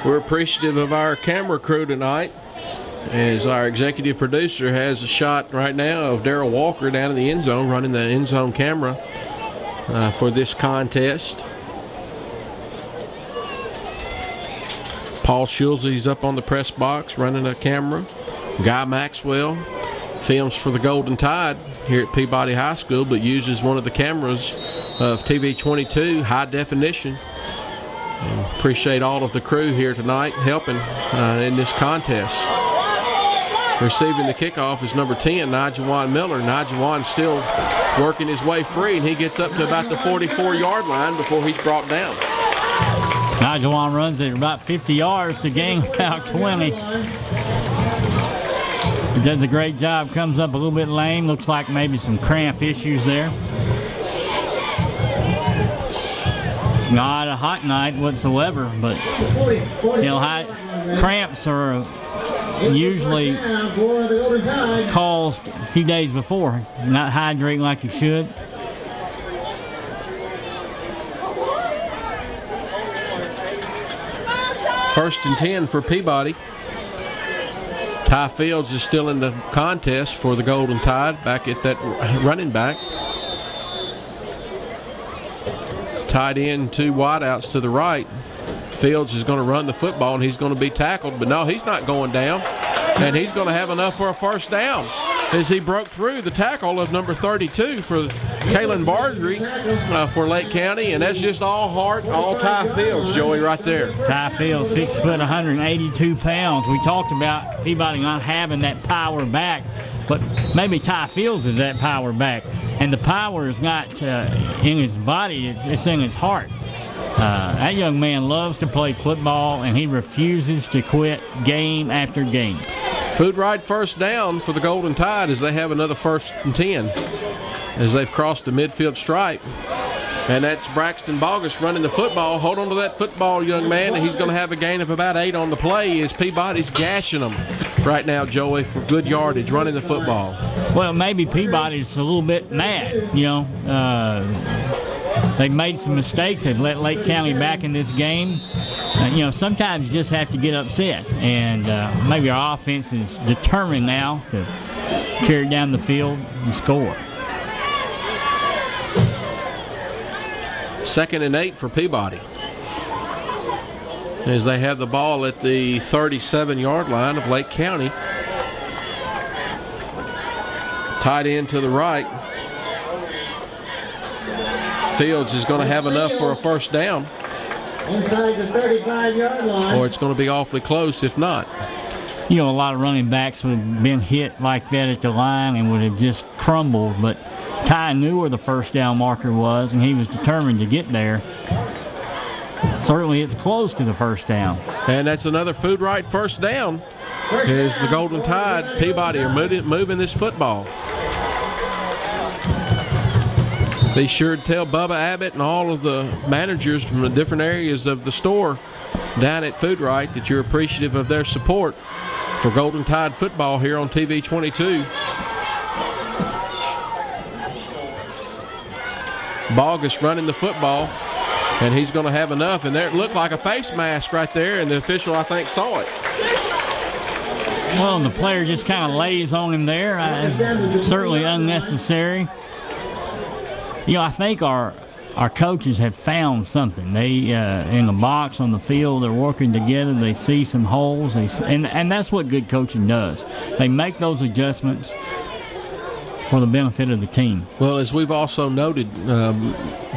We're appreciative of our camera crew tonight, as our executive producer has a shot right now of Darrell Walker down in the end zone, running the end zone camera for this contest. Paul Schulze's up on the press box running a camera. Guy Maxwell films for the Golden Tide here at Peabody High School, but uses one of the cameras of TV 22 high definition. And appreciate all of the crew here tonight helping in this contest. Receiving the kickoff is number 10, Nijuan Miller. Nijuan still working his way free, and he gets up to about the 44-yard line before he's brought down. Nijuan runs at about 50 yards to gain about 20. He does a great job, comes up a little bit lame, looks like maybe some cramp issues there. It's not a hot night whatsoever, but you know, cramps are usually caused a few days before, not hydrating like you should. First and 10 for Peabody. Ty Fields is still in the contest for the Golden Tide, back at that running back. Tied in, two wideouts to the right. Fields is going to run the football, and he's going to be tackled, but no, he's not going down, and he's going to have enough for a first down as he broke through the tackle of number 32 for Kalen Bardry for Lake County, and that's just all heart, all Ty Fields, Joey, right there. Ty Fields, 6 foot, 182 pounds. We talked about Peabody not having that power back, but maybe Ty Fields is that power back, and the power is not in his body, it's in his heart. That young man loves to play football, and he refuses to quit game after game. Food right first down for the Golden Tide as they have another first and 10 as they've crossed the midfield stripe. And that's Braxton Bogus running the football. Hold on to that football, young man, and he's going to have a gain of about 8 on the play as Peabody's gashing them right now, Joey, for good yardage, running the football. Well, maybe Peabody's a little bit mad, you know. They've made some mistakes. They've let Lake County back in this game. You know, sometimes you just have to get upset, and maybe our offense is determined now to carry down the field and score. 2nd and 8 for Peabody as they have the ball at the 37-yard line of Lake County. Tight end to the right. Fields is going to have enough for a first down. Inside the 35-yard line. Or it's going to be awfully close if not. You know, a lot of running backs would have been hit like that at the line and would have just crumbled, but Ty knew where the first down marker was, and he was determined to get there. Certainly it's close to the first down. And that's another food right first down as the Golden Tide, Peabody, are moving this football. Be sure to tell Bubba Abbott and all of the managers from the different areas of the store down at Food Right that you're appreciative of their support for Golden Tide football here on TV 22. Bogus running the football, and he's going to have enough. And there it looked like a face mask right there, and the official, I think, saw it. Well, the player just kind of lays on him there. Certainly unnecessary. You know, I think our coaches have found something. They in the box on the field, they're working together. They see some holes, and that's what good coaching does. They make those adjustments for the benefit of the team. Well, as we've also noted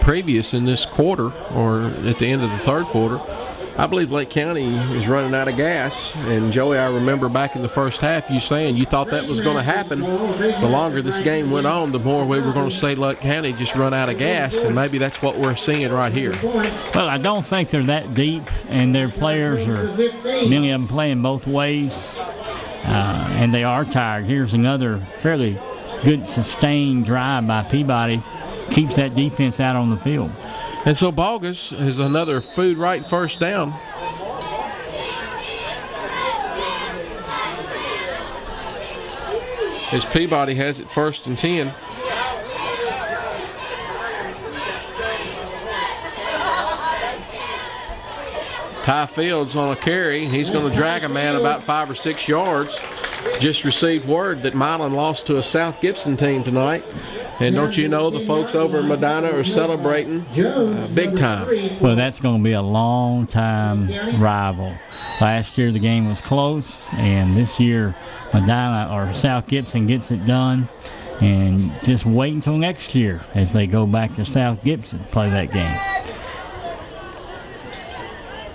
previous in this quarter, or at the end of the third quarter, I believe Lake County is running out of gas. And Joey, I remember back in the first half you saying you thought that was going to happen. The longer this game went on, the more we were going to say Lake County just run out of gas, and maybe that's what we're seeing right here. Well, I don't think they're that deep, and their players are, many of them playing both ways, and they are tired. Here's another fairly good sustained drive by Peabody. Keeps that defense out on the field. And so Bogus is another food right first down. As Peabody has it 1st and 10. Ty Fields on a carry. He's going to drag a man about 5 or 6 yards. Just received word that Milan lost to a South Gibson team tonight. And don't you know, the folks over in Medina are celebrating big time. Well, that's going to be a long time rival. Last year the game was close, and this year Medina or South Gibson gets it done. And just wait until next year as they go back to South Gibson to play that game.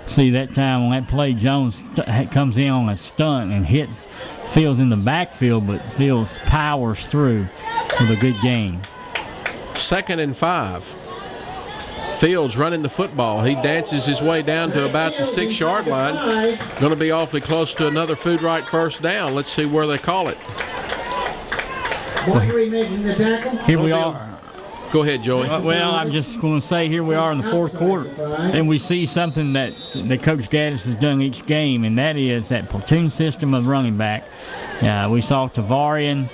See, that time on that play, Jones comes in on a stunt and hits Fields in the backfield, but Fields powers through with a good gain. 2nd and 5. Fields running the football. He dances his way down to about the 6-yard line. Going to be awfully close to another Food Right first down. Let's see where they call it. Here we are. Go ahead, Joey. Well, I'm just going to say here we are in the 4th quarter, and we see something that Coach Gaddis has done each game, and that is that platoon system of running back. We saw Tavarian,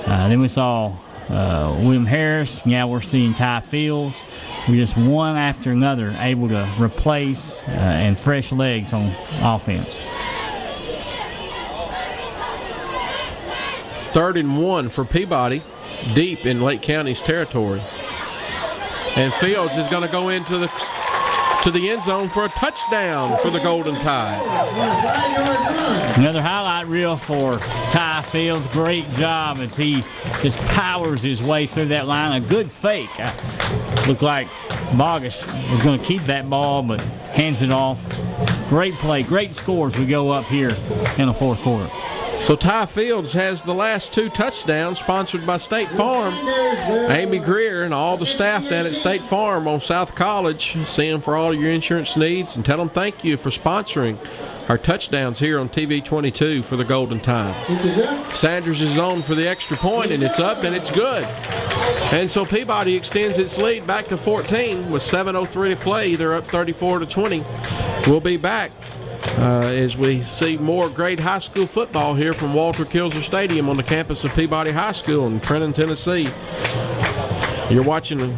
then we saw William Harris. Now we're seeing Ty Fields. We just one after another able to replace and fresh legs on offense. 3rd and 1 for Peabody, deep in Lake County's territory. And Fields is going to go into the end zone for a touchdown for the Golden Tide. Another highlight reel for Ty Fields. Great job as he just powers his way through that line. A good fake. Looked like Bogus was going to keep that ball, but hands it off. Great play, great scores. We go up here in the 4th quarter. So Ty Fields has the last 2 touchdowns, sponsored by State Farm. Amy Greer and all the staff down at State Farm on South College. See them for all your insurance needs and tell them thank you for sponsoring our touchdowns here on TV 22 for the Golden Tide. Sanders is on for the extra point, and it's up and it's good. And so Peabody extends its lead back to 14 with 7:03 to play. They're up 34-20. We'll be back as we see more great high school football here from Walter Kilser Stadium on the campus of Peabody High School in Trenton, Tennessee. You're watching a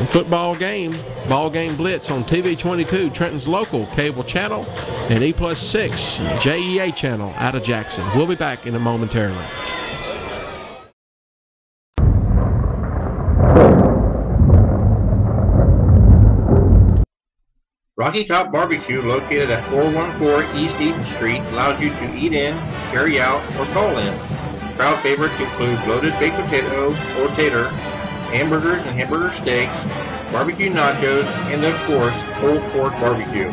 football game, Ball Game Blitz on TV 22, Trenton's local cable channel, and E+6 JEA channel out of Jackson. We'll be back in a momentarily. Rocky Top Barbecue, located at 414 East Eaton Street, allows you to eat in, carry out, or call in. Crowd favorites include loaded baked potato or tater, hamburgers and hamburger steaks, barbecue nachos, and of course, pulled pork barbecue.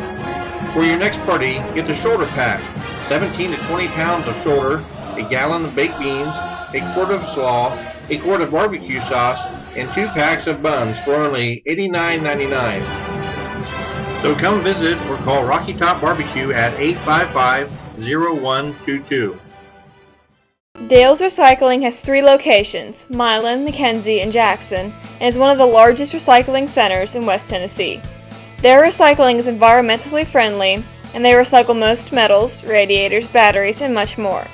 For your next party, get the shoulder pack, 17 to 20 pounds of shoulder, a gallon of baked beans, a quart of slaw, a quart of barbecue sauce, and 2 packs of buns for only $89.99. So come visit or call Rocky Top Barbecue at 855-0122. Dale's Recycling has 3 locations, Milan, McKenzie, and Jackson, and is one of the largest recycling centers in West Tennessee. Their recycling is environmentally friendly, and they recycle most metals, radiators, batteries, and much more.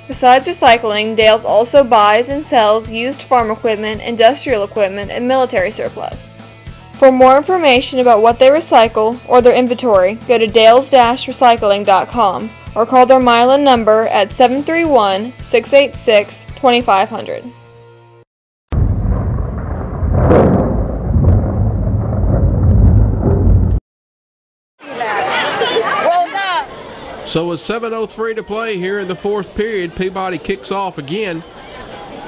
Besides recycling, Dale's also buys and sells used farm equipment, industrial equipment, and military surplus. For more information about what they recycle or their inventory, go to dales-recycling.com or call their Milan number at 731-686-2500. So with 7:03 to play here in the 4th period, Peabody kicks off again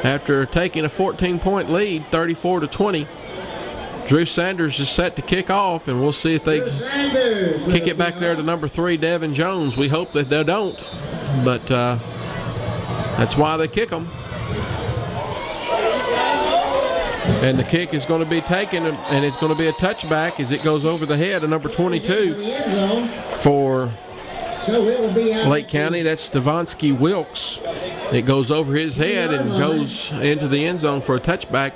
after taking a 14-point lead, 34-20. Drew Sanders is set to kick off, and we'll see if they kick it back there to number 3, Devin Jones. We hope that they don't, but that's why they kick them. And the kick is going to be taken, and it's going to be a touchback as it goes over the head of number 22 for Lake County. That's Stavansky Wilkes. It goes over his head and goes into the end zone for a touchback.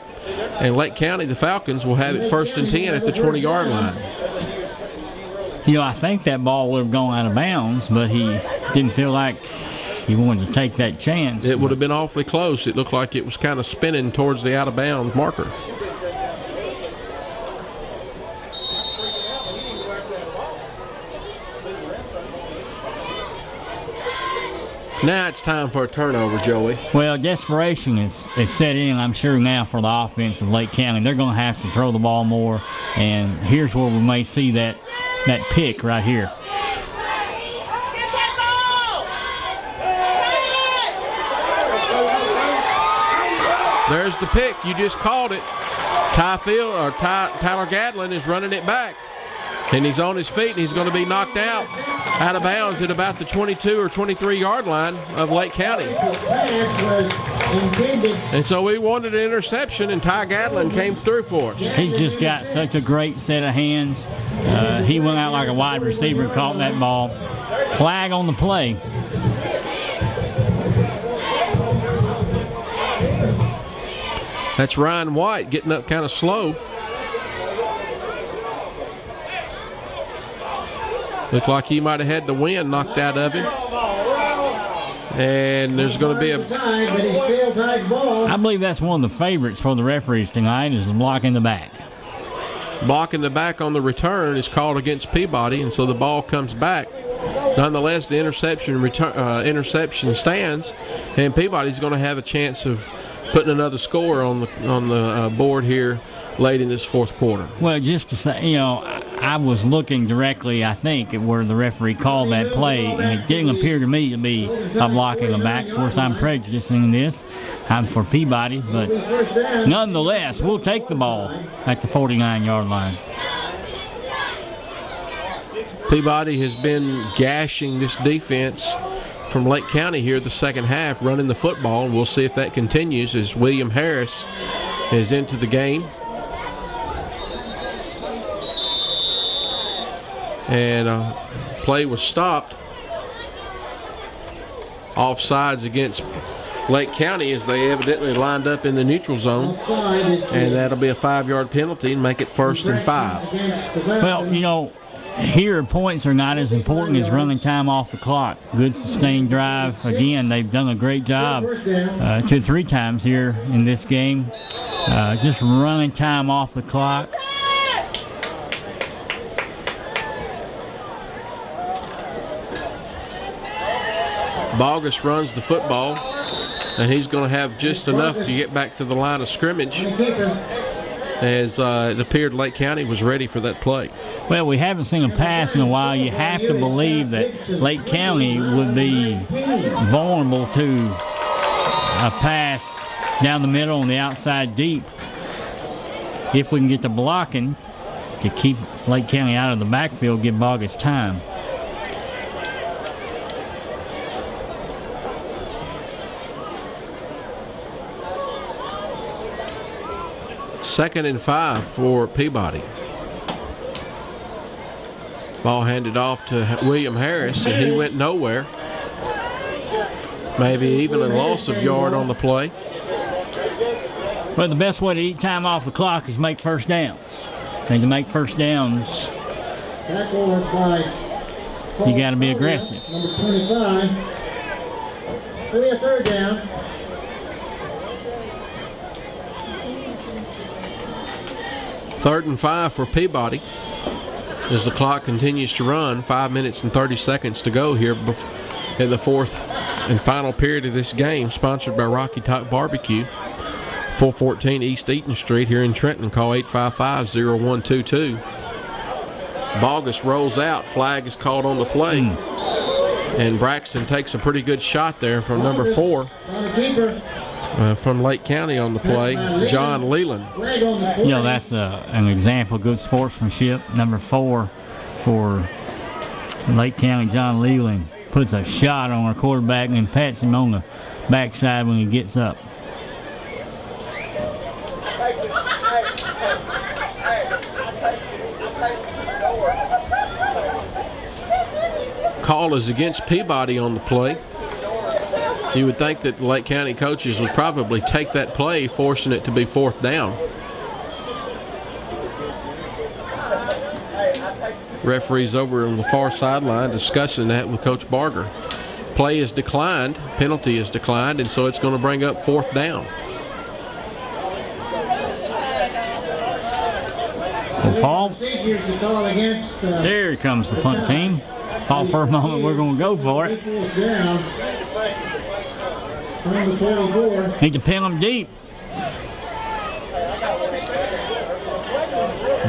And Lake County, the Falcons, will have it 1st and 10 at the 20-yard line. You know, I think that ball would have gone out of bounds, but he didn't feel like he wanted to take that chance. It would have been awfully close. It looked like it was kind of spinning towards the out-of-bounds marker. Now it's time for a turnover, Joey. Well, desperation is set in, I'm sure, now for the offense of Lake County. They're going to have to throw the ball more, and here's where we may see that pick right here. There's the pick. You just called it. Tyler Gadlin is running it back. And he's on his feet, and he's going to be knocked out of bounds at about the 22 or 23-yard line of Lake County. And so we wanted an interception, and Ty Gadlin came through for us. He's just got such a great set of hands. He went out like a wide receiver and caught that ball. Flag on the play. That's Ryan White getting up kind of slow. Looked like he might have had the wind knocked out of him. And there's going to be I believe that's one of the favorites for the referees tonight, is the block in the back. Block in the back on the return is called against Peabody, and so the ball comes back. Nonetheless, the interception stands, and Peabody's going to have a chance of putting another score on the board here late in this fourth quarter. Well, just to say, you know, I was looking directly, I think, at where the referee called that play, and it didn't appear to me to be a blocking the back. Of course, I'm prejudicing this. I'm for Peabody, but nonetheless, we'll take the ball at the 49-yard line. Peabody has been gashing this defense from Lake County here the second half, running the football, and we'll see if that continues as William Harris is into the game. And play was stopped. Offsides against Lake County as they evidently lined up in the neutral zone. And that'll be a 5-yard penalty and make it 1st and 5. Well, you know, here points are not as important as running time off the clock. Good sustained drive. Again, they've done a great job 2 or 3 times here in this game. Just running time off the clock. Bogus runs the football, and he's going to have just enough to get back to the line of scrimmage, as it appeared Lake County was ready for that play. Well, we haven't seen a pass in a while. You have to believe that Lake County would be vulnerable to a pass down the middle on the outside deep. If we can get the blocking to keep Lake County out of the backfield, give Bogus time. Second and 5 for Peabody. Ball handed off to William Harris, and he went nowhere. Maybe even a loss of yard on the play. Well, the best way to eat time off the clock is make first downs. And to make first downs, you got to be aggressive. Number 25. It'll be a 3rd down. Third and 5 for Peabody as the clock continues to run. 5 minutes and 30 seconds to go here in the 4th and final period of this game, sponsored by Rocky Top Barbecue, 414 East Eaton Street here in Trenton. Call 855-0122. Bogus rolls out. Flag is called on the play. And Braxton takes a pretty good shot there from number 4. From Lake County on the play, John Leland. You know, that's an example of good sportsmanship. Number 4 for Lake County, John Leland, puts a shot on our quarterback and pats him on the backside when he gets up. Call is against Peabody on the play. You would think that the Lake County coaches would probably take that play, forcing it to be 4th down. Referees over on the far sideline discussing that with Coach Barger. Play is declined, penalty is declined, and so it's going to bring up 4th down. Well, Paul, there comes the punt team. thought for a moment we're going to go for it. Need to pin them deep.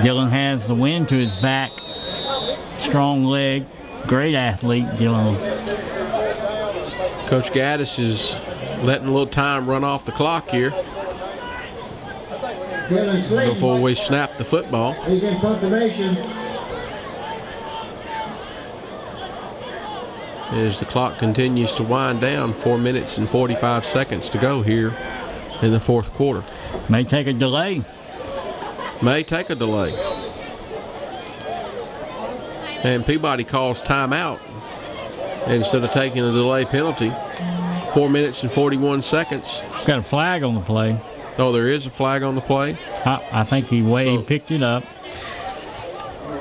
Dylan has the wind to his back. Strong leg. Great athlete, Dylan. Coach Gaddis is letting a little time run off the clock here before we snap the football. He's in confirmation. As the clock continues to wind down, 4 minutes and 45 seconds to go here in the fourth quarter. May take a delay. May take a delay. And Peabody calls timeout instead of taking a delay penalty. 4 minutes and 41 seconds. Got a flag on the play. Oh, there is a flag on the play? I think he picked it up.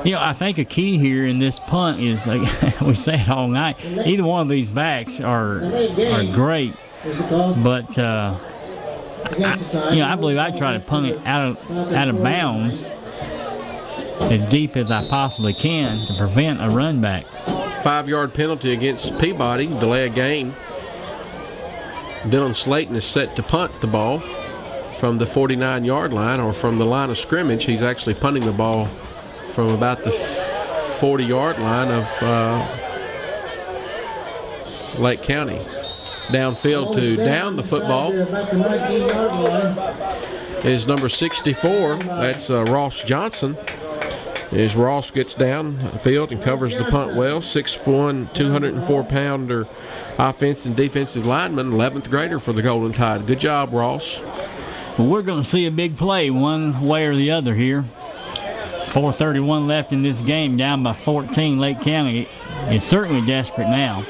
You know, I think a key here in this punt is, like, we say it all night, either one of these backs are great, but I believe I try to punt it out of bounds as deep as I possibly can to prevent a run back. 5-yard penalty against Peabody, delay of game. Dylan Slayton is set to punt the ball from the 49-yard line, or from the line of scrimmage. He's actually punting the ball from about the 40-yard line of Lake County. Downfield to down the football is number 64. That's Ross Johnson. As Ross gets downfield and covers the punt well. 6'1", 204-pounder offensive and defensive lineman, 11th grader for the Golden Tide. Good job, Ross. Well, we're going to see a big play one way or the other here. 4:31 left in this game, down by 14. Lake County is certainly desperate now.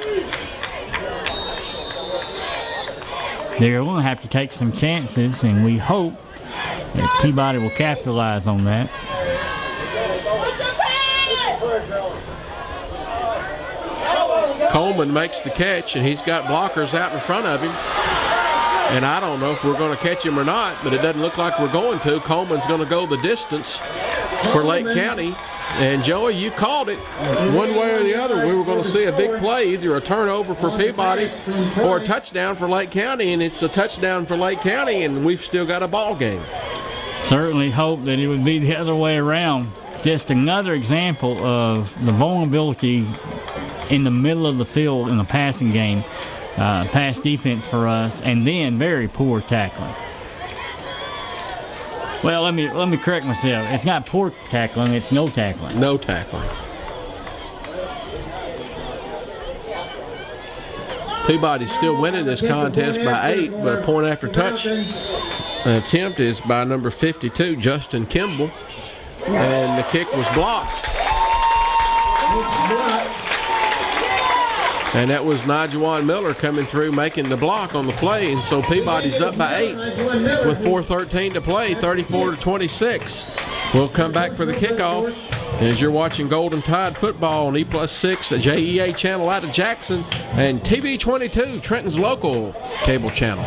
They're going to have to take some chances, and we hope that Peabody will capitalize on that. Coleman makes the catch, and he's got blockers out in front of him. And I don't know if we're going to catch him or not, but it doesn't look like we're going to. Coleman's going to go the distance for Lake County. And Joey, you called it one way or the other. We were going to see a big play, either a turnover for Peabody or a touchdown for Lake County, and it's a touchdown for Lake County, and we've still got a ball game. Certainly hope that it would be the other way around. Just another example of the vulnerability in the middle of the field in the passing game. Pass defense for us, and then very poor tackling. Well, let me correct myself. It's not poor tackling, it's no tackling. No tackling. Peabody's still winning this contest by 8, but a point after touch attempt is by number 52, Justin Kimball, and the kick was blocked. And that was Najuan Miller coming through, making the block on the play. And so Peabody's up by 8 with 4:13 to play, 34-26. We'll come back for the kickoff as you're watching Golden Tide football on E+6 at JEA channel out of Jackson and TV 22, Trenton's local cable channel.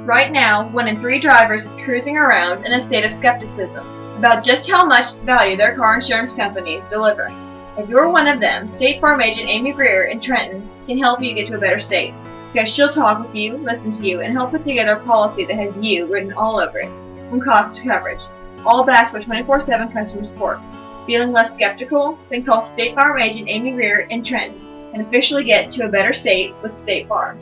Right now, 1 in 3 drivers is cruising around in a state of skepticism about just how much value their car insurance company is delivering. If you're one of them, State Farm agent Amy Greer in Trenton can help you get to a better state, because she'll talk with you, listen to you, and help put together a policy that has you written all over it, from cost to coverage, all backed by 24/7 customer support. Feeling less skeptical? Then call State Farm agent Amy Greer in Trenton and officially get to a better state with State Farm.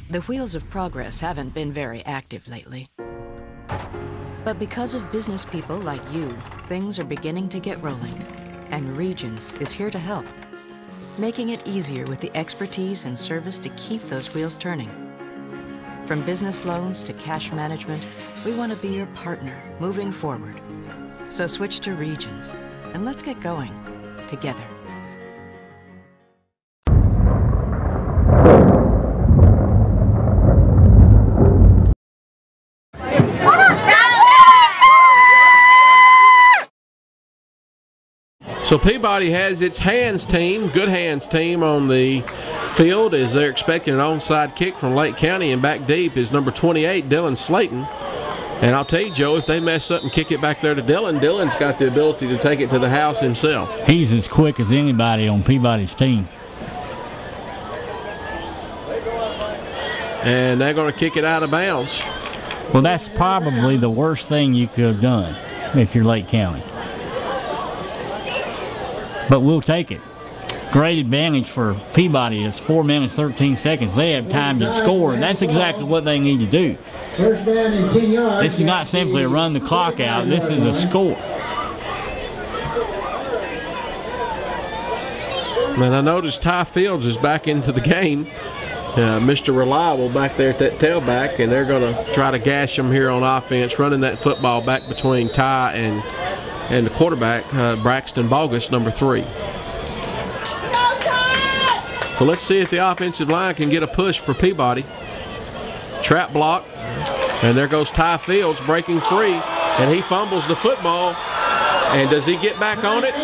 The wheels of progress haven't been very active lately. But because of business people like you, things are beginning to get rolling. And Regions is here to help, making it easier with the expertise and service to keep those wheels turning. From business loans to cash management, we want to be your partner moving forward. So switch to Regions, and let's get going together. So Peabody has its hands team, good hands team on the field as they're expecting an onside kick from Lake County, and back deep is number 28, Dylan Slayton. And I'll tell you, Joe, if they mess up and kick it back there to Dylan, Dylan's got the ability to take it to the house himself. He's as quick as anybody on Peabody's team. And they're going to kick it out of bounds. Well, that's probably the worst thing you could have done if you're Lake County. But we'll take it. Great advantage for Peabody. It's 4 minutes, 13 seconds. They have time to score, and that's exactly what they need to do. First down and 10 yards. This is not simply a run the clock out. This is a score. And I noticed Ty Fields is back into the game. Mr. Reliable back there at that tailback, and they're going to try to gash him here on offense, running that football back between Ty and the quarterback, Braxton Bogus, number 3. So let's see if the offensive line can get a push for Peabody. Trap block, and there goes Ty Fields breaking free, and he fumbles the football. And does he get back on it?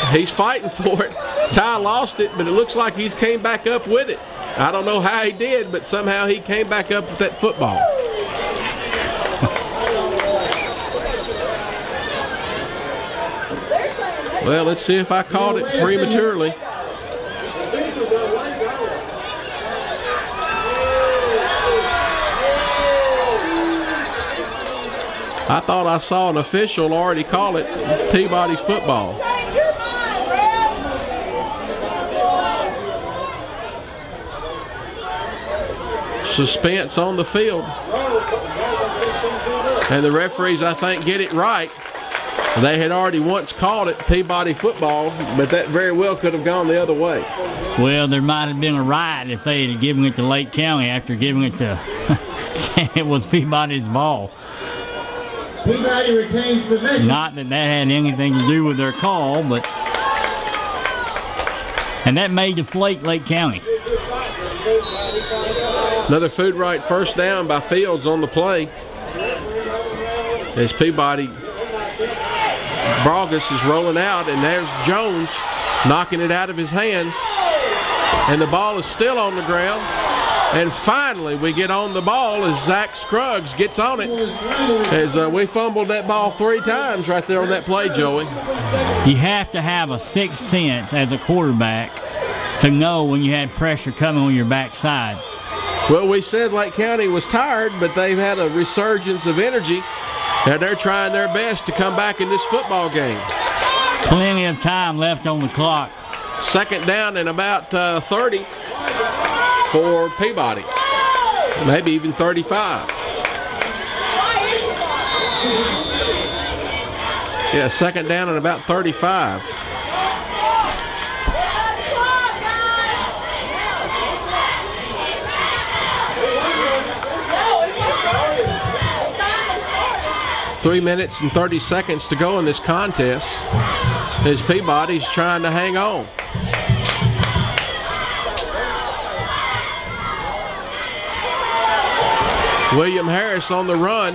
He's fighting for it. Ty lost it, but it looks like he's came back up with it. I don't know how he did, but somehow he came back up with that football. Well, let's see if I called it prematurely. I thought I saw an official already call it Peabody's football. Suspense on the field. And the referees, I think, get it right. They had already once called it Peabody football, but that very well could have gone the other way. Well, there might have been a riot if they had given it to Lake County after giving it to it was Peabody's ball. Peabody retains possession. Not that that had anything to do with their call, but and that may deflate Lake County. Another food right first down by Fields on the play. As Peabody Brogus is rolling out, and there's Jones knocking it out of his hands. And the ball is still on the ground. And finally, we get on the ball as Zach Scruggs gets on it. As we fumbled that ball 3 times right there on that play, Joey. You have to have a sixth sense as a quarterback to know when you had pressure coming on your backside. Well, we said Lake County was tired, but they've had a resurgence of energy, and they're trying their best to come back in this football game. Plenty of time left on the clock. Second down and about 30 for Peabody, maybe even 35. Yeah, second down and about 35. Three minutes and 30 seconds to go in this contest as Peabody's trying to hang on. William Harris on the run.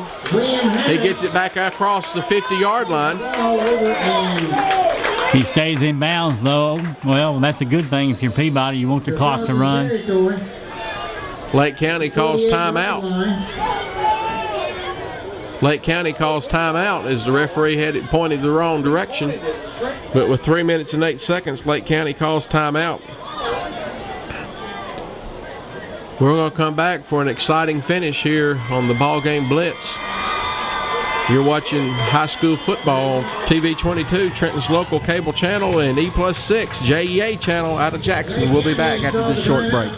He gets it back across the 50-yard line. He stays in bounds, though. Well, that's a good thing if you're Peabody. You want the clock to run. Lake County calls timeout. Lake County calls timeout as the referee had it pointed the wrong direction. But with 3 minutes and 8 seconds, Lake County calls timeout. We're going to come back for an exciting finish here on the ball game Blitz. You're watching high school football on TV 22, Trenton's local cable channel, and E+6 JEA channel out of Jackson. We'll be back after this short break.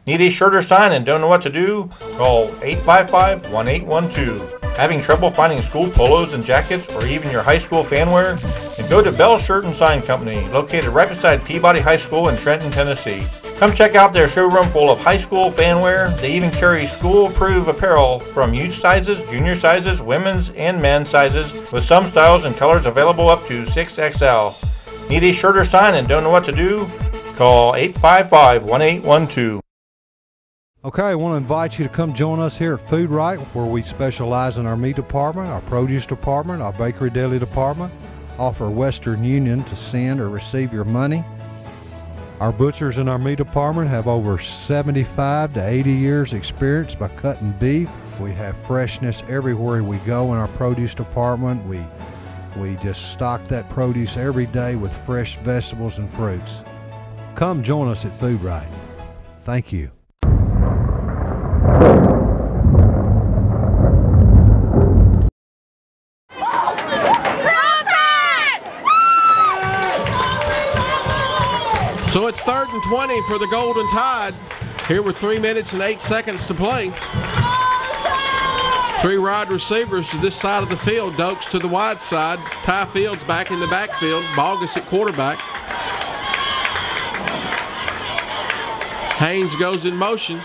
Need a shirt or sign and don't know what to do? Call 855-1812. Having trouble finding school polos and jackets or even your high school fanwear? Then go to Bell Shirt and Sign Company, located right beside Peabody High School in Trenton, Tennessee. Come check out their showroom full of high school fanwear. They even carry school-approved apparel from youth sizes, junior sizes, women's and men's sizes, with some styles and colors available up to 6XL. Need a shirt or sign and don't know what to do? Call 855-1812. Okay, I want to invite you to come join us here at Food Right, where we specialize in our meat department, our produce department, our bakery deli department, offer Western Union to send or receive your money. Our butchers in our meat department have over 75 to 80 years experience by cutting beef. We have freshness everywhere we go in our produce department. We just stock that produce every day with fresh vegetables and fruits. Come join us at Food Right. Thank you. So it's 3rd and 20 for the Golden Tide. Here with 3 minutes and 8 seconds to play. 3 wide receivers to this side of the field. Dokes to the wide side. Ty Fields back in the backfield. Bogus at quarterback. Haynes goes in motion.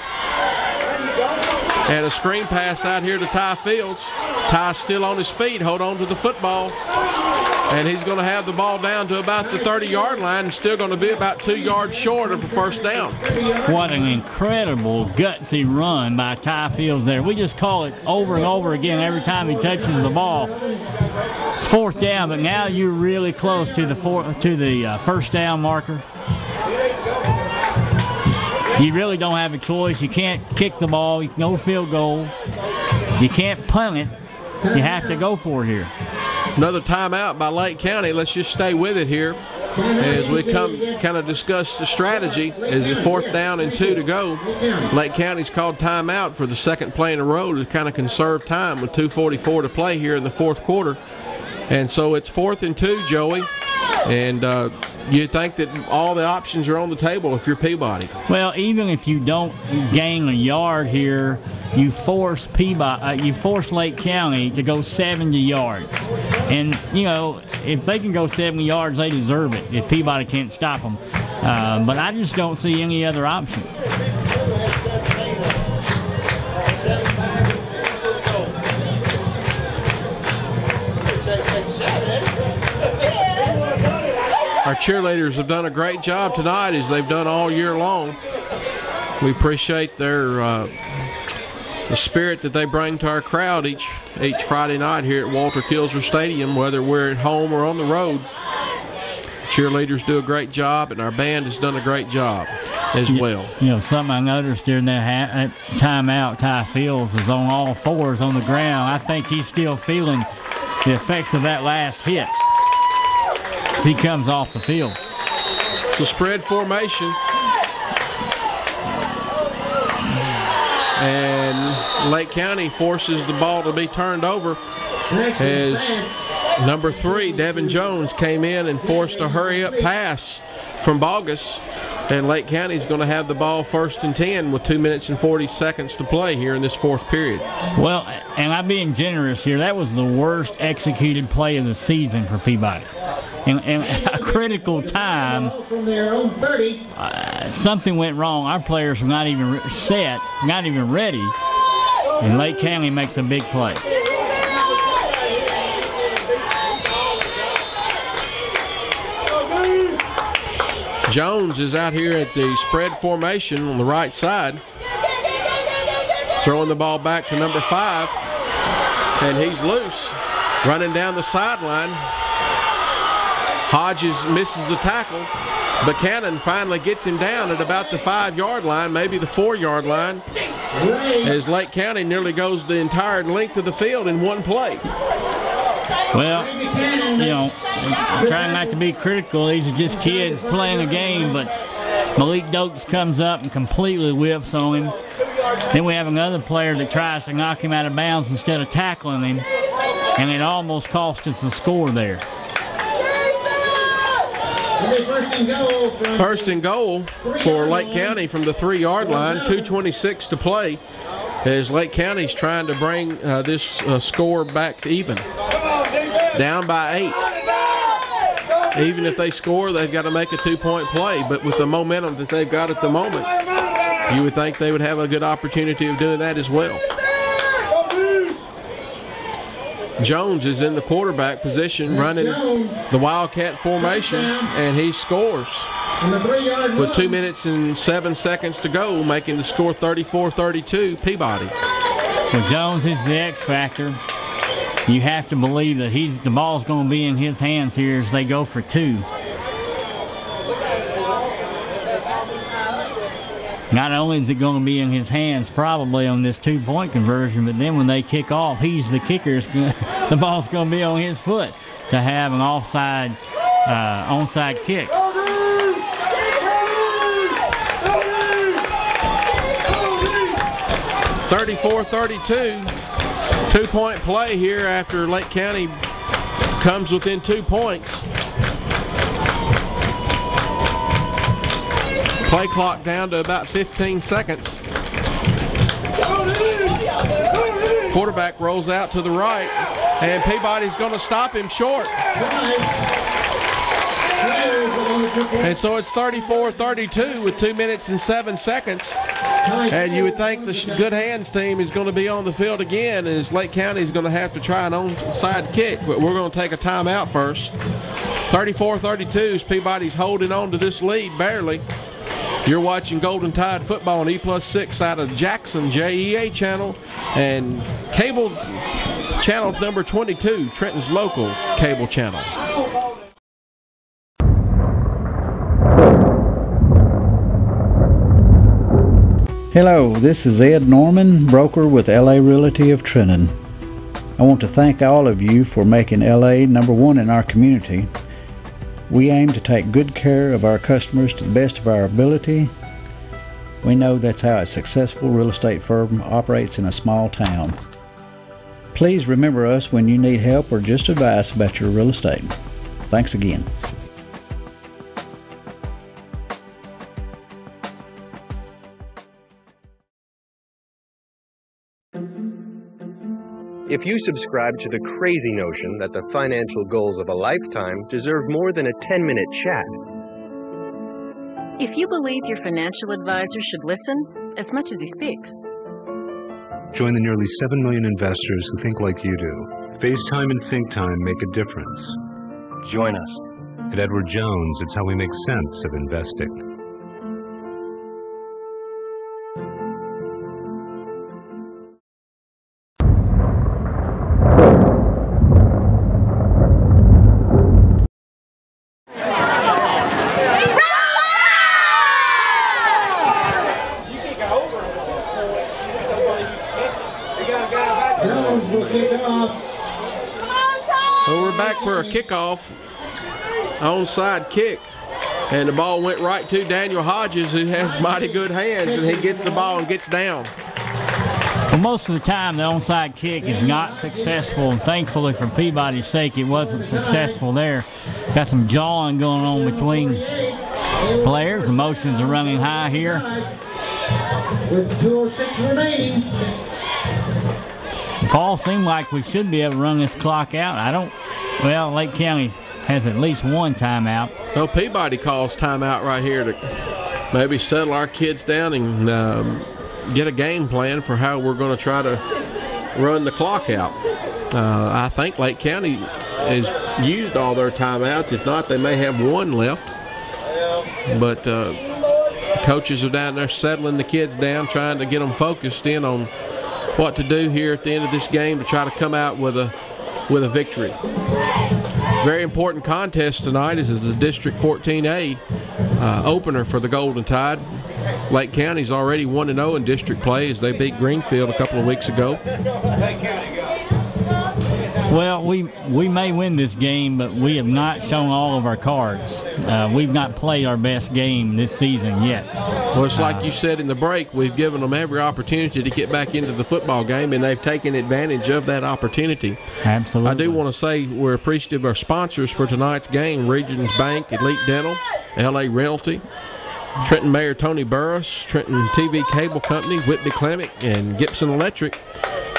And a screen pass out here to Ty Fields. Ty still on his feet. Hold on to the football. And he's going to have the ball down to about the 30-yard line and still going to be about 2 yards short of a first down. What an incredible gutsy run by Ty Fields there. We just call it over and over again every time he touches the ball. It's 4th down, but now you're really close to the first down marker. You really don't have a choice. You can't kick the ball. You can go field goal. You can't punt it. You have to go for it here. Another timeout by Lake County. Let's just stay with it here as we kind of discuss the strategy. As it's 4th down and 2 to go, Lake County's called timeout for the 2nd play in a row to kind of conserve time with 2:44 to play here in the 4th quarter. And so it's 4th and 2, Joey. And you think that all the options are on the table if you're Peabody. Well, even if you don't gain a yard here, you force Lake County to go 70 yards. And, you know, if they can go 70 yards, they deserve it if Peabody can't stop them. But I just don't see any other option. Our cheerleaders have done a great job tonight, as they've done all year long. We appreciate the spirit that they bring to our crowd each Friday night here at Walter Kilser Stadium, whether we're at home or on the road. Cheerleaders do a great job, and our band has done a great job as well. You know, something I noticed during that timeout, Ty Fields was on all fours on the ground. I think he's still feeling the effects of that last hit. He comes off the field. It's a spread formation. And Lake County forces the ball to be turned over as number 3, Devin Jones, came in and forced a hurry-up pass from Bogus. And Lake County's going to have the ball 1st and 10 with 2 minutes and 40 seconds to play here in this 4th period. Well, and I'm being generous here. That was the worst executed play of the season for Peabody. And a critical time, something went wrong. Our players were not even set, not even ready, and Lake County makes a big play. Jones is out here at the spread formation on the right side, throwing the ball back to number 5, and he's loose, running down the sideline. Hodges misses the tackle. Buchanan finally gets him down at about the 5-yard line, maybe the 4-yard line, as Lake County nearly goes the entire length of the field in one play. Well, you know, I'm trying not to be critical. These are just kids playing a game, but Malik Dokes comes up and completely whips on him. Then we have another player that tries to knock him out of bounds instead of tackling him, and it almost cost us a score there. 1st and goal for Lake County from the 3-yard line, 2:26 to play, as Lake County's trying to bring this score back even. Down by 8. Even if they score, they've got to make a 2-point play, but with the momentum that they've got at the moment, you would think they would have a good opportunity of doing that as well. Jones is in the quarterback position running the Wildcat formation, and he scores with 2 minutes and 7 seconds to go, making the score 34-32 Peabody. Well, Jones is the X factor. You have to believe that the ball's going to be in his hands here as they go for 2. Not only is it going to be in his hands probably on this 2-point conversion, but then when they kick off, he's the kicker. The ball's going to be on his foot to have an onside kick. 34-32, 2-point play here after Lake County comes within 2 points. Play clock down to about 15 seconds. Quarterback rolls out to the right, and Peabody's going to stop him short. And so it's 34-32 with 2 minutes and 7 seconds. And you would think the Good Hands team is going to be on the field again, as Lake County is going to have to try an onside kick. But we're going to take a timeout first. 34-32 as Peabody's holding on to this lead barely. You're watching Golden Tide football on E+6 out of Jackson JEA channel and cable channel number 22, Trenton's local cable channel. Hello, this is Ed Norman, broker with LA Realty of Trenton. I want to thank all of you for making LA #1 in our community. We aim to take good care of our customers to the best of our ability. We know that's how a successful real estate firm operates in a small town. Please remember us when you need help or just advice about your real estate. Thanks again. If you subscribe to the crazy notion that the financial goals of a lifetime deserve more than a 10-minute chat, if you believe your financial advisor should listen as much as he speaks, join the nearly 7 million investors who think like you do. FaceTime and Think Time make a difference. Join us. At Edward Jones, it's how we make sense of investing. So we're back for a kickoff, onside kick, and the ball went right to Daniel Hodges, who has mighty good hands, and he gets the ball and gets down. Well, most of the time the onside kick is not successful, and thankfully for Peabody's sake it wasn't successful there. Got some jawing going on between players. Emotions are running high here. With 2:06 remaining. Paul, seemed like we should be able to run this clock out. Well, Lake County has at least one timeout. Well, Peabody calls timeout right here to maybe settle our kids down and get a game plan for how we're going to try to run the clock out. I think Lake County has used all their timeouts. If not, they may have one left. But coaches are down there settling the kids down, trying to get them focused in on what to do here at the end of this game to try to come out with a victory. Very important contest tonight. This is the District 14A opener for the Golden Tide. Lake County's already 1-0 in district play as they beat Greenfield a couple of weeks ago. Well, we may win this game, but we have not shown all of our cards. We've not played our best game this season yet. Well, it's like you said in the break, we've given them every opportunity to get back into the football game, and they've taken advantage of that opportunity. Absolutely. I do want to say we're appreciative of our sponsors for tonight's game: Regions Bank, Elite Dental, LA Realty, Trenton Mayor Tony Burris, Trenton TV Cable Company, Whitby Clinic, and Gibson Electric.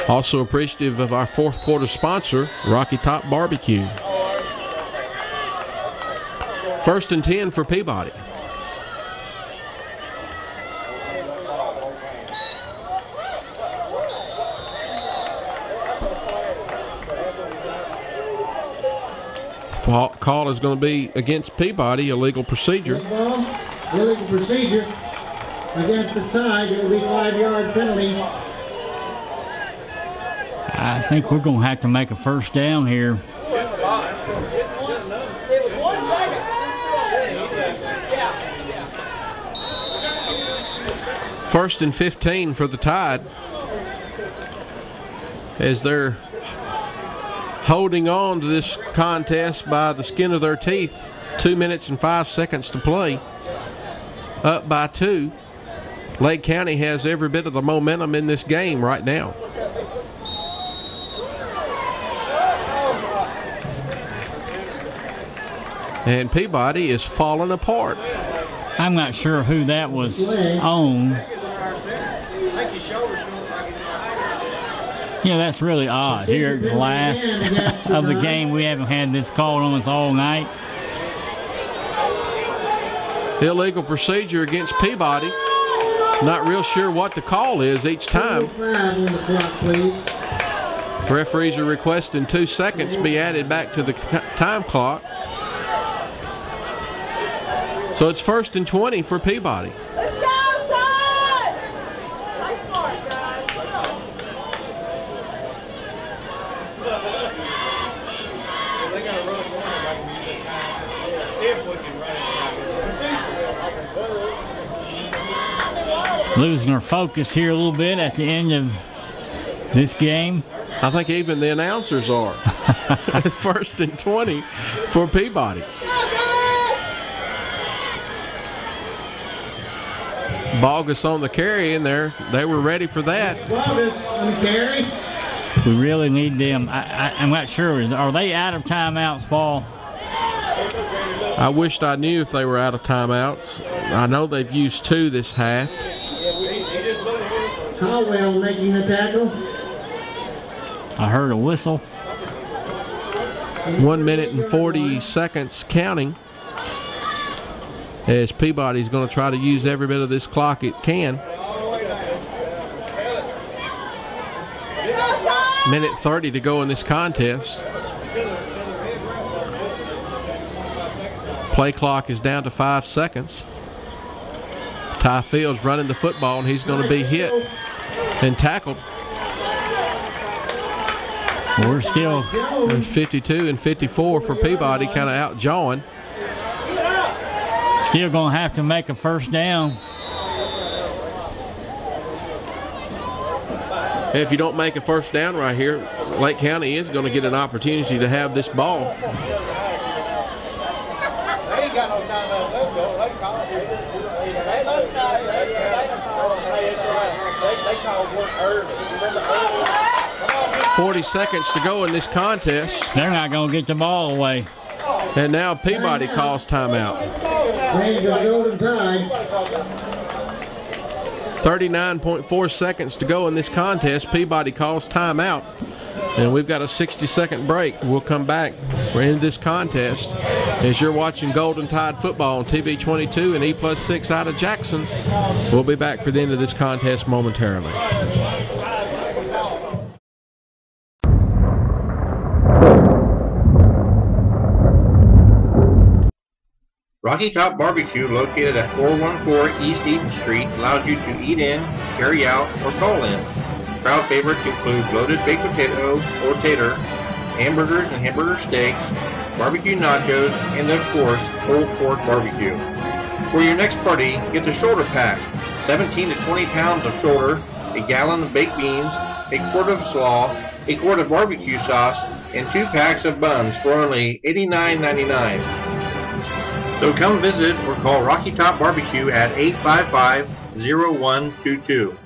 Also appreciative of our fourth quarter sponsor, Rocky Top Barbecue. 1st and 10 for Peabody. Call is going to be against Peabody, illegal procedure. Ball, illegal procedure against the Tide. It will be 5-yard penalty. I think we're going to have to make a first down here. First and 15 for the Tide, as they're holding on to this contest by the skin of their teeth. 2 minutes and 5 seconds to play. Up by 2. Lake County has every bit of the momentum in this game right now. And Peabody is falling apart. I'm not sure who that was on. Yeah, that's really odd. Here at the last of the game, we haven't had this called on us all night. Illegal procedure against Peabody. Not real sure what the call is each time. Referees are requesting 2 seconds be added back to the time clock. So it's first and 20 for Peabody. Let's go, Todd! Nice mark, guys. They got to run it like we use it. If we can run it. Losing our focus here a little bit at the end of this game. I think even the announcers are. First and 20 for Peabody. Bogus on the carry in there. They were ready for that. Bogus on the carry. We really need them. I'm not sure. Are they out of timeouts, Paul? I wished I knew if they were out of timeouts. I know they've used 2 this half. Caldwell making the tackle. I heard a whistle. 1 minute and 40 seconds counting, as Peabody's going to try to use every bit of this clock it can. Minute 30 to go in this contest. Play clock is down to 5 seconds. Ty Fields running the football, and he's going to be hit and tackled. We're still 52 and 54 for Peabody, kind of outjawing. Still going to have to make a first down. If you don't make a first down right here, Lake County is going to get an opportunity to have this ball. They ain't got no time left. Let's go. They call it. They call work early. 40 seconds to go in this contest. They're not going to get the ball away. And now Peabody calls timeout. 39.4 seconds to go in this contest. Peabody calls timeout. And we've got a 60-second break. We'll come back for end this contest. As you're watching Golden Tide football on TV 22 and E+6 out of Jackson, we'll be back for the end of this contest momentarily. Rocky Top Barbecue, located at 414 East Eaton Street, allows you to eat in, carry out, or call in. Crowd favorites include loaded baked potato or tater, hamburgers and hamburger steaks, barbecue nachos, and of course, pulled pork barbecue. For your next party, get the shoulder pack, 17 to 20 pounds of shoulder, a gallon of baked beans, a quart of slaw, a quart of barbecue sauce, and 2 packs of buns for only $89.99. So come visit or call Rocky Top Barbecue at 855-0122.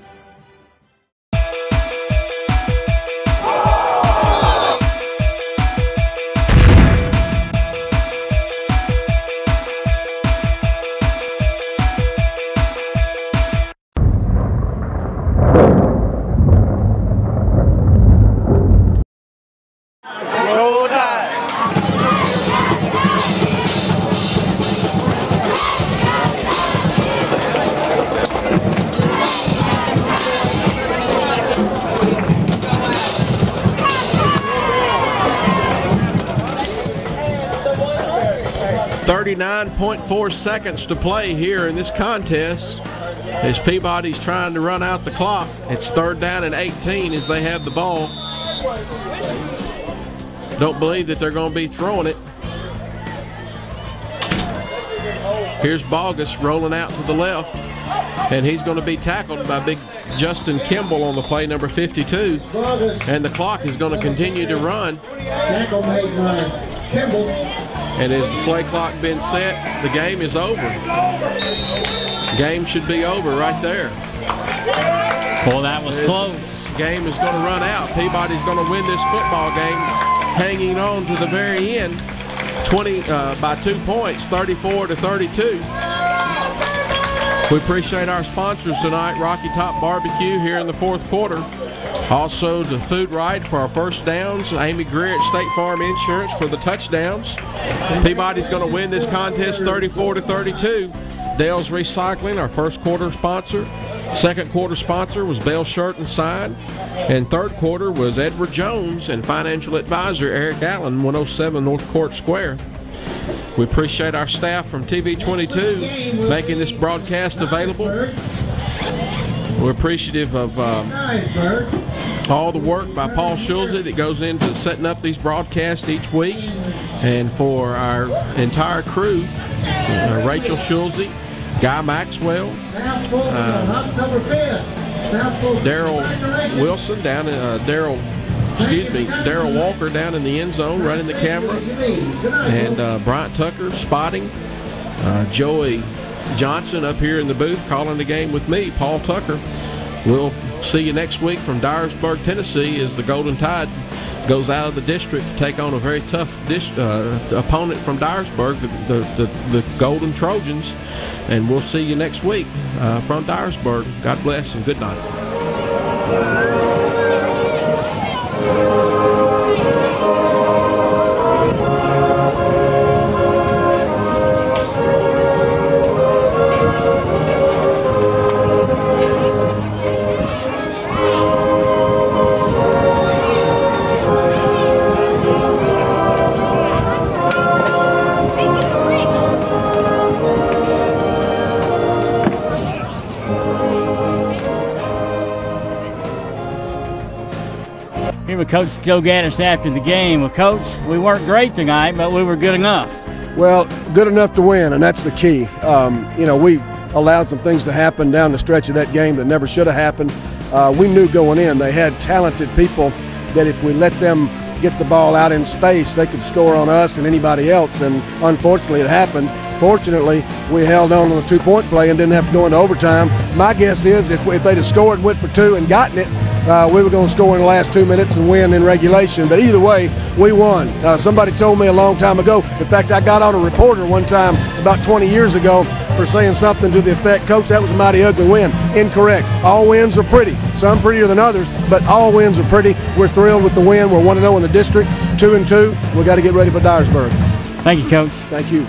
39.4 seconds to play here in this contest as Peabody's trying to run out the clock. It's 3rd down and 18 as they have the ball. Don't believe that they're going to be throwing it. Here's Bogus rolling out to the left, and he's going to be tackled by big Justin Kimball on the play, number 52. And the clock is going to continue to run. Tackle made by Kimball. And as the play clock been set, the game is over. Game should be over right there. Boy, that was close. Game is going to run out. Peabody's going to win this football game, hanging on to the very end, by 2 points, 34-32. We appreciate our sponsors tonight, Rocky Top Barbecue here in the 4th quarter. Also the Food Right for our first downs, Amy Greer at State Farm Insurance for the touchdowns. Peabody's going to win this contest 34-32. Dale's Recycling, our first quarter sponsor. 2nd quarter sponsor was Bell Shirt and Sign. And 3rd quarter was Edward Jones and financial advisor Eric Allen, 107 North Court Square. We appreciate our staff from TV 22 making this broadcast available. We're appreciative of all the work by Paul Schulze that goes into setting up these broadcasts each week. And for our entire crew, Rachel Schulze, Guy Maxwell, Daryl Wilson down in Daryl Walker down in the end zone running the camera, and Bryant Tucker spotting, Joey Johnson up here in the booth calling the game with me, Paul Tucker. We'll see you next week from Dyersburg, Tennessee, as the Golden Tide goes out of the district to take on a very tough opponent from Dyersburg, the Golden Trojans. And we'll see you next week from Dyersburg. God bless and good night. Here with Coach Joe Gaddis after the game. Well, Coach, we weren't great tonight, but we were good enough. Well, good enough to win, and that's the key. We allowed some things to happen down the stretch of that game that never should have happened. We knew going in they had talented people that if we let them get the ball out in space, they could score on us and anybody else, and unfortunately it happened. Fortunately, we held on to the 2-point play and didn't have to go into overtime. My guess is if they'd have scored, went for 2 and gotten it, we were going to score in the last 2 minutes and win in regulation. But either way, we won. Somebody told me a long time ago, in fact, I got on a reporter one time about 20 years ago for saying something to the effect, Coach, that was a mighty ugly win. Incorrect. All wins are pretty. Some prettier than others, but all wins are pretty. We're thrilled with the win. We're 1-0 in the district, 2-2. We've got to get ready for Dyersburg. Thank you, Coach. Thank you.